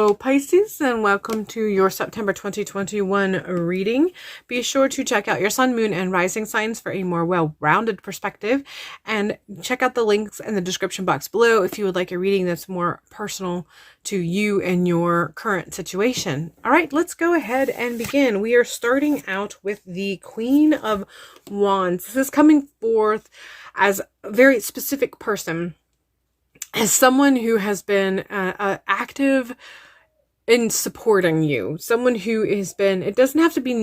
Hello Pisces, and welcome to your September 2021 reading. Be sure to check out your sun, moon, and rising signs for a more well-rounded perspective, and check out the links in the description box below if you would like a reading that's more personal to you and your current situation. All right, let's go ahead and begin. We are starting out with the Queen of Wands. This is coming forth as a very specific person, as someone who has been active in supporting you, someone who has been, it doesn't have to be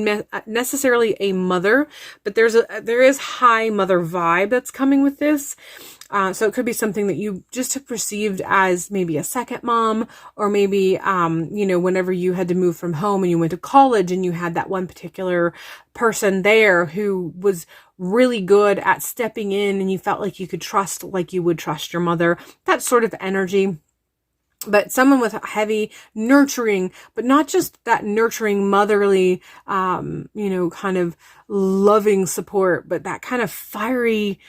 necessarily a mother, but there is high mother vibe that's coming with this. So it could be something that you just have perceived as maybe a second mom, or maybe, whenever you had to move from home and you went to college and you had that one particular person there who was really good at stepping in and you felt like you could trust, like you would trust your mother, that sort of energy. But someone with heavy nurturing, but not just that nurturing motherly, kind of loving support, but that kind of fiery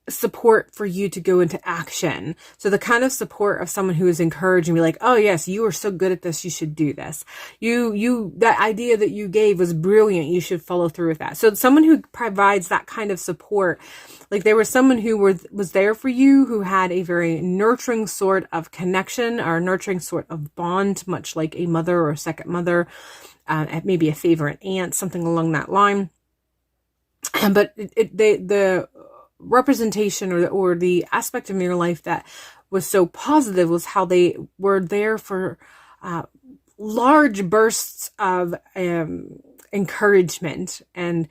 support for you to go into action. So the kind of support of someone who is encouraging, be like, oh yes, you are so good at this, you should do this. That idea that you gave was brilliant, you should follow through with that. So someone who provides that kind of support, like there was someone who was there for you, who had a very nurturing sort of connection or nurturing sort of bond, much like a mother or a second mother, maybe a favorite aunt, something along that line. But the representation or the aspect of your life that was so positive was how they were there for large bursts of encouragement and,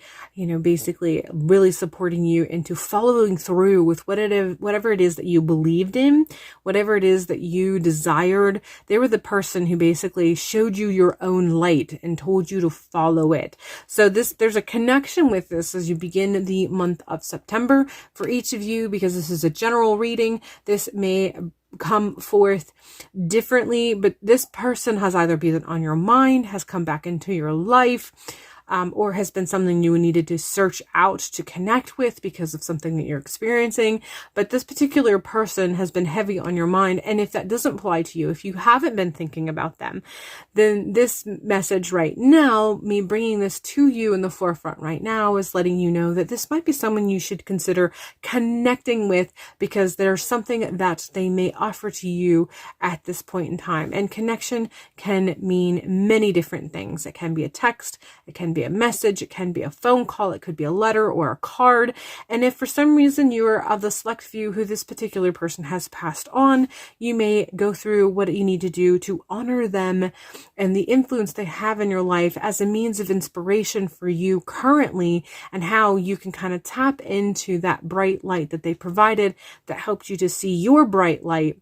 basically really supporting you into following through with whatever it is that you believed in, whatever it is that you desired. They were the person who basically showed you your own light and told you to follow it. So there's a connection with this as you begin the month of September for each of you, because this is a general reading. This may come forth differently, but this person has either been on your mind, has come back into your life, or has been something you needed to search out to connect with because of something that you're experiencing. But this particular person has been heavy on your mind. And if that doesn't apply to you, if you haven't been thinking about them, then this message right now, me bringing this to you in the forefront right now, is letting you know that this might be someone you should consider connecting with, because there's something that they may offer to you at this point in time. And connection can mean many different things. It can be a text, it can be a message, it can be a phone call, it could be a letter or a card. And if for some reason you are of the select few who this particular person has passed on, you may go through what you need to do to honor them and the influence they have in your life as a means of inspiration for you currently, and how you can kind of tap into that bright light that they provided that helped you to see your bright light,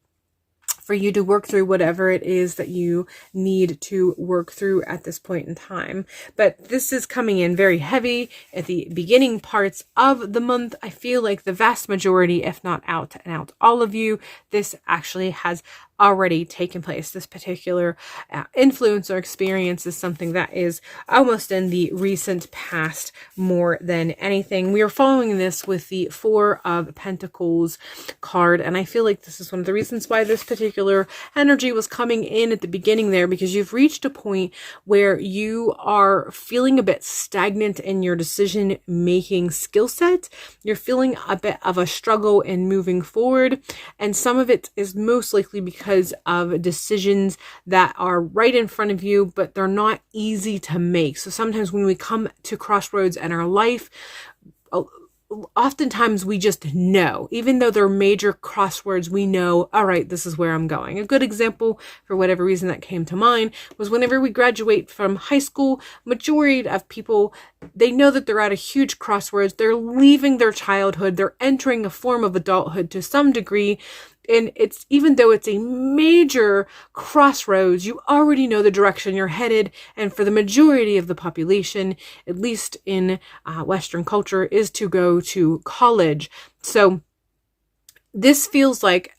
for you to work through whatever it is that you need to work through at this point in time. But this is coming in very heavy at the beginning parts of the month. I feel like the vast majority, if not out and out all of you, this actually has already taken place. This particular influence or experience is something that is almost in the recent past more than anything. We are following this with the Four of Pentacles card, and I feel like this is one of the reasons why this particular energy was coming in at the beginning there, because you've reached a point where you are feeling a bit stagnant in your decision making skill set. You're feeling a bit of a struggle in moving forward, and some of it is most likely because of decisions that are right in front of you, but they're not easy to make. So sometimes when we come to crossroads in our life, oftentimes we just know, even though they're major crosswords, we know, all right, this is where I'm going. A good example, for whatever reason that came to mind, was whenever we graduate from high school, majority of people, they know that they're at a huge crossroads. They're leaving their childhood. They're entering a form of adulthood to some degree. And it's, even though it's a major crossroads, you already know the direction you're headed. And for the majority of the population, at least in Western culture, is to go to college. So this feels like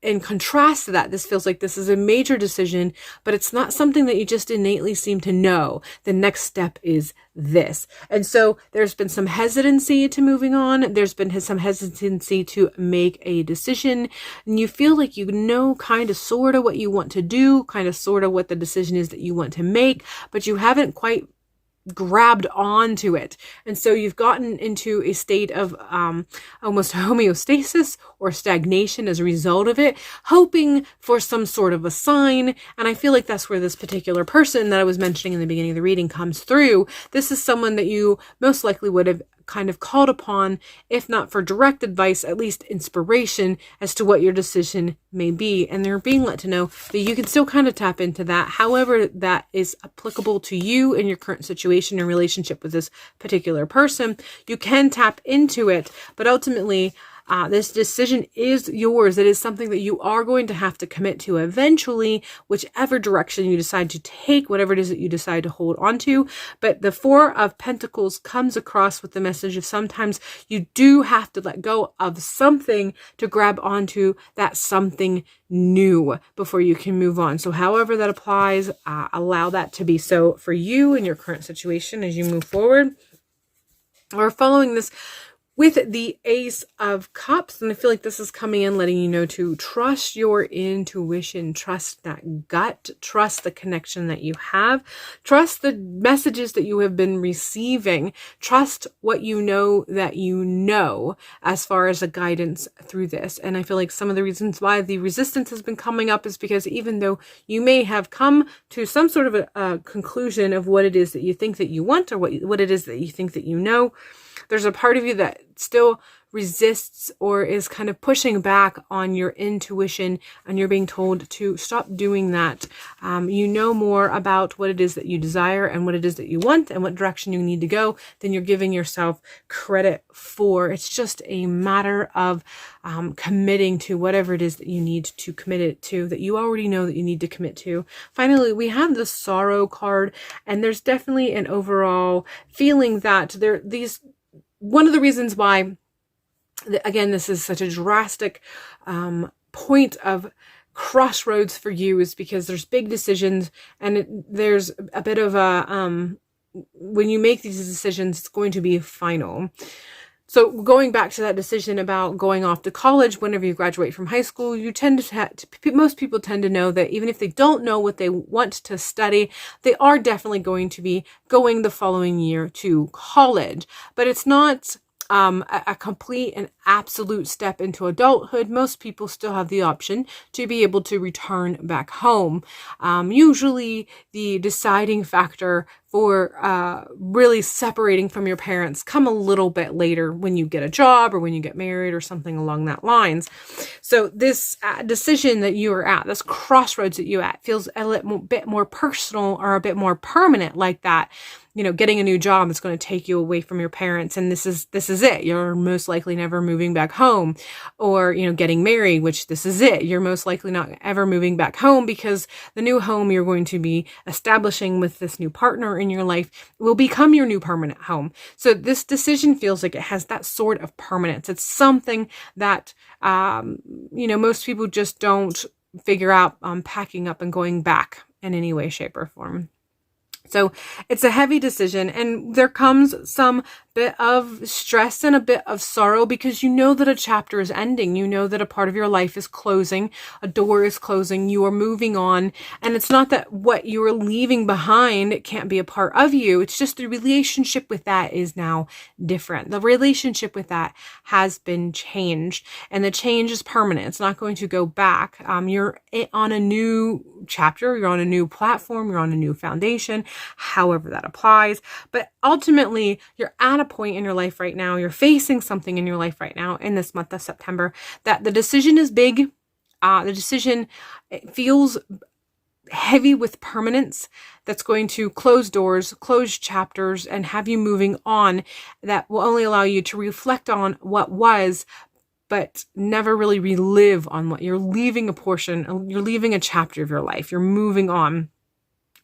in contrast to that, this feels like this is a major decision, but it's not something that you just innately seem to know. The next step is this. And so there's been some hesitancy to moving on. There's been some hesitancy to make a decision. And you feel like you know kind of sort of what you want to do, kind of sort of what the decision is that you want to make, but you haven't quite grabbed onto it. And so you've gotten into a state of almost homeostasis or stagnation as a result of it, hoping for some sort of a sign. And I feel like that's where this particular person that I was mentioning in the beginning of the reading comes through. This is someone that you most likely would have kind of called upon, if not for direct advice, at least inspiration as to what your decision may be. And they're being let to know that you can still kind of tap into that, however that is applicable to you in your current situation and relationship with this particular person. You can tap into it, but ultimately, this decision is yours. It is something that you are going to have to commit to eventually, whichever direction you decide to take, whatever it is that you decide to hold on to. But the Four of Pentacles comes across with the message of sometimes you do have to let go of something to grab onto that something new before you can move on. So however that applies, allow that to be so for you in your current situation as you move forward. We're following this with the Ace of Cups, and I feel like this is coming in letting you know to trust your intuition, trust that gut, trust the connection that you have, trust the messages that you have been receiving, trust what you know that you know as far as a guidance through this. And I feel like some of the reasons why the resistance has been coming up is because even though you may have come to some sort of a conclusion of what it is that you think that you want or what it is that you think that you know, there's a part of you that still resists or is kind of pushing back on your intuition, and you're being told to stop doing that. You know more about what it is that you desire and what it is that you want and what direction you need to go than you're giving yourself credit for. It's just a matter of committing to whatever it is that you need to commit it to, that you already know that you need to commit to. Finally, we have the Sorrow card, and there's definitely an overall feeling that one of the reasons why, again, this is such a drastic point of crossroads for you is because there's big decisions, and there's a bit of a, when you make these decisions, it's going to be final. So going back to that decision about going off to college, whenever you graduate from high school, you tend to most people tend to know that even if they don't know what they want to study, they are definitely going to be going the following year to college. But it's not a complete and absolute step into adulthood. Most people still have the option to be able to return back home. Usually the deciding factor for really separating from your parents come a little bit later when you get a job or when you get married or something along that lines. So this decision that you are at, this crossroads that you're at, feels a little bit more personal or a bit more permanent, like that. You know, getting a new job is going to take you away from your parents, and this is it. You're most likely never moving back home. Or, you know, getting married, which this is it. You're most likely not ever moving back home, because the new home you're going to be establishing with this new partner in your life will become your new permanent home. So this decision feels like it has that sort of permanence. It's something that, most people just don't figure out packing up and going back in any way, shape, or form. So it's a heavy decision, and there comes some bit of stress and a bit of sorrow, because you know that a chapter is ending. You know that a part of your life is closing, a door is closing, you are moving on. And it's not that what you are leaving behind can't be a part of you. It's just the relationship with that is now different. The relationship with that has been changed, and the change is permanent. It's not going to go back. You're on a new chapter, you're on a new platform, you're on a new foundation, however that applies. But ultimately, you're at a point in your life right now, you're facing something in your life right now in this month of September, that the decision is big. The decision, it feels heavy with permanence, that's going to close doors, close chapters, and have you moving on, that will only allow you to reflect on what was, but never really relive on what you're leaving a portion, you're leaving a chapter of your life, you're moving on.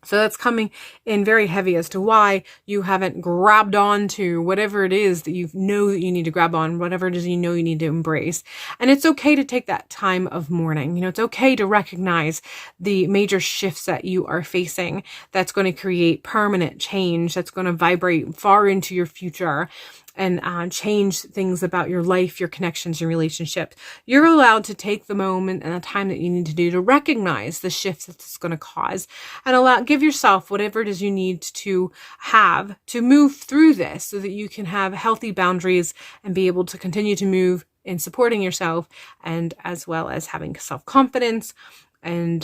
So that's coming in very heavy as to why you haven't grabbed on to whatever it is that you know that you need to grab on, whatever it is you know you need to embrace. And it's okay to take that time of mourning. You know, it's okay to recognize the major shifts that you are facing that's going to create permanent change, that's going to vibrate far into your future and change things about your life, your connections, your relationships. You're allowed to take the moment and the time that you need to do to recognize the shifts that it's going to cause, and give yourself whatever it is you need to have to move through this so that you can have healthy boundaries and be able to continue to move in supporting yourself, and as well as having self-confidence and,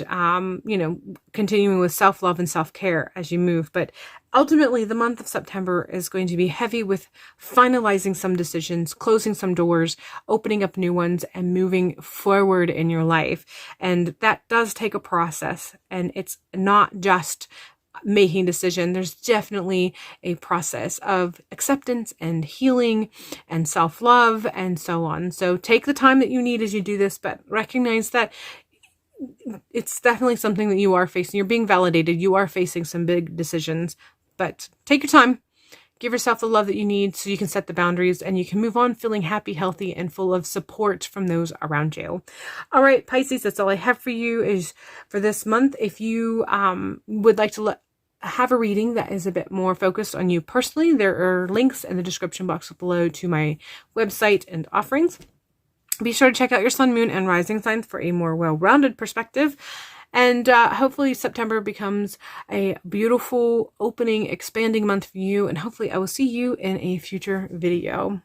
you know, continuing with self-love and self-care as you move. But ultimately, the month of September is going to be heavy with finalizing some decisions, closing some doors, opening up new ones, and moving forward in your life. And that does take a process, and it's not just making decision. There's definitely a process of acceptance and healing and self-love and so on. So take the time that you need as you do this, but recognize that it's definitely something that you are facing. You're being validated. You are facing some big decisions, but take your time. Give yourself the love that you need so you can set the boundaries and you can move on feeling happy, healthy, and full of support from those around you. All right, Pisces, that's all I have for you is for this month. If you would like to have a reading that is a bit more focused on you personally, there are links in the description box below to my website and offerings. Be sure to check out your sun, moon, and rising signs for a more well-rounded perspective. And hopefully September becomes a beautiful, opening, expanding month for you. And hopefully I will see you in a future video.